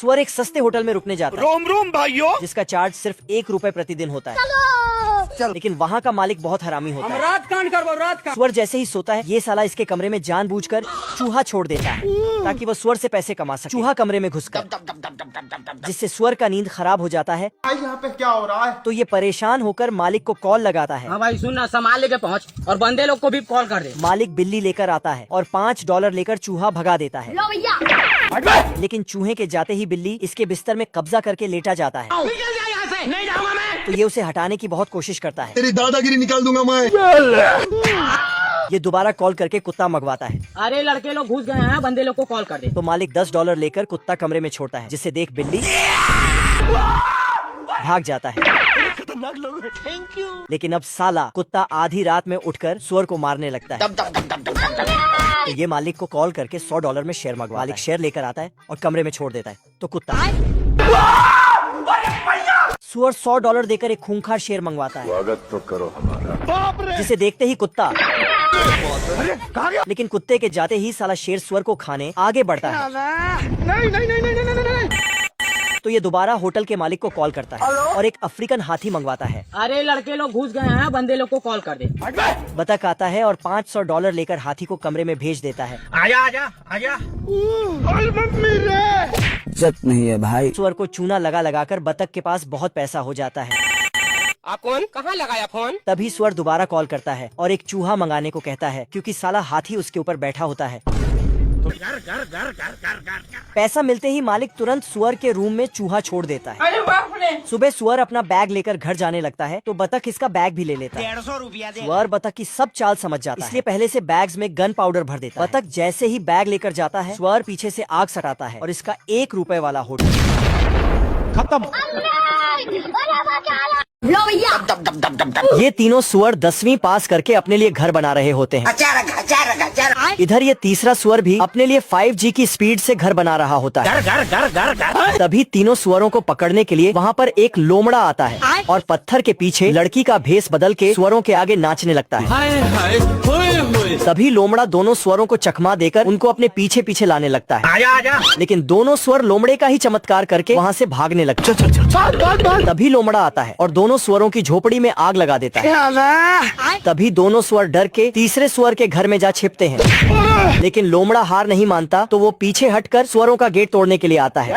स्वर एक सस्ते होटल में रुकने जाता है। रोम रोम भाइयों, जिसका चार्ज सिर्फ 1 रुपए प्रतिदिन होता है। लेकिन वहाँ का मालिक बहुत हरामी होता है। रात कांड करबो रात का। स्वर जैसे ही सोता है, ये साला इसके कमरे में जानबूझकर चूहा छोड़ देता है ताकि वो स्वर से पैसे कमा सके। चूहा कमरे में घुसकर, जिससे स्वर का नींद खराब हो जाता है। यहाँ पे क्या हो रहा है? तो ये परेशान होकर मालिक को कॉल लगाता है। हाँ भाई सुन ना, सामान लेके पहुँच और बंदे लोग को भी कॉल कर दे। मालिक बिल्ली लेकर आता है और $5 लेकर चूहा भगा देता है। लेकिन चूहे के जाते ही बिल्ली इसके बिस्तर में कब्जा करके लेटा जाता है। नहीं जाऊंगा मैं। तो ये उसे हटाने की बहुत कोशिश करता है। तेरी दादागिरी निकाल दूंगा मैं। ये दोबारा कॉल करके कुत्ता मंगवाता है। अरे लड़के लोग घुस गए हैं, बंदे लोग को कॉल कर दे। तो मालिक $10 लेकर कुत्ता कमरे में छोड़ता है, जिसे देख बिल्ली भाग जाता है। खतरनाक लोग हैं। Thank you. लेकिन अब साला कुत्ता आधी रात में उठकर सुअर को मारने लगता है। तो ये मालिक को कॉल करके $100 में शेयर मंगवा। मालिक शेयर लेकर आता है और कमरे में छोड़ देता है। तो कुत्ता सुअर $100 देकर एक खूंखार शेर मंगवाता है। स्वागत तो करो हमारा। बाप रे। जिसे देखते ही कुत्ता, लेकिन कुत्ते के जाते ही साला शेर सुअर को खाने आगे बढ़ता है। नहीं। तो ये दोबारा होटल के मालिक को कॉल करता है और एक अफ्रीकन हाथी मंगवाता है। अरे लड़के लोग घुस गए हैं, बंदे लोग को कॉल कर दे। बतख आता है और $500 लेकर हाथी को कमरे में भेज देता है। आजा आजा आजा। मम्मी रे। इज्जत नहीं है भाई। सुअर को चूना लगा लगाकर बतख के पास बहुत पैसा हो जाता है। आप कौन? कहाँ लगाया फोन? तभी सुअर दोबारा कॉल करता है और एक चूहा मंगाने को कहता है, क्योंकि साला हाथी उसके ऊपर बैठा होता है। पैसा मिलते ही मालिक तुरंत सुअर के रूम में चूहा छोड़ देता है। अरे बाप रे। सुबह सुअर अपना बैग लेकर घर जाने लगता है, तो बतख इसका बैग भी ले लेता है। 150 रुपया दे। सुअर बतख की सब चाल समझ जाता है, इसलिए पहले से बैग्स में गन पाउडर भर देता है। बतख जैसे ही बैग लेकर जाता है, सुअर पीछे से आग सटाता है और इसका 1 रुपए वाला होटल खत्म। ये तीनों सुअर 10वीं पास करके अपने लिए घर बना रहे होते हैं। इधर ये तीसरा सुअर भी अपने लिए 5G की स्पीड से घर बना रहा होता है। तभी तीनों सुअरों को पकड़ने के लिए वहाँ पर एक लोमड़ा आता है और पत्थर के पीछे लड़की का भेष बदल के सुअरों के आगे नाचने लगता है। तभी लोमड़ा दोनों सुअरों को चकमा देकर उनको अपने पीछे पीछे लाने लगता है। आजा आजा। लेकिन दोनों सुअर लोमड़े का ही चमत्कार करके वहाँ से भागने लगते हैं। तभी लोमड़ा आता है और दोनों सुअरों की झोपड़ी में आग लगा देता है। तभी दोनों सुअर डर के तीसरे सुअर के घर में जा छिपते हैं। लेकिन लोमड़ा हार नहीं मानता, तो वो पीछे हटकर सुअरों का गेट तोड़ने के लिए आता है।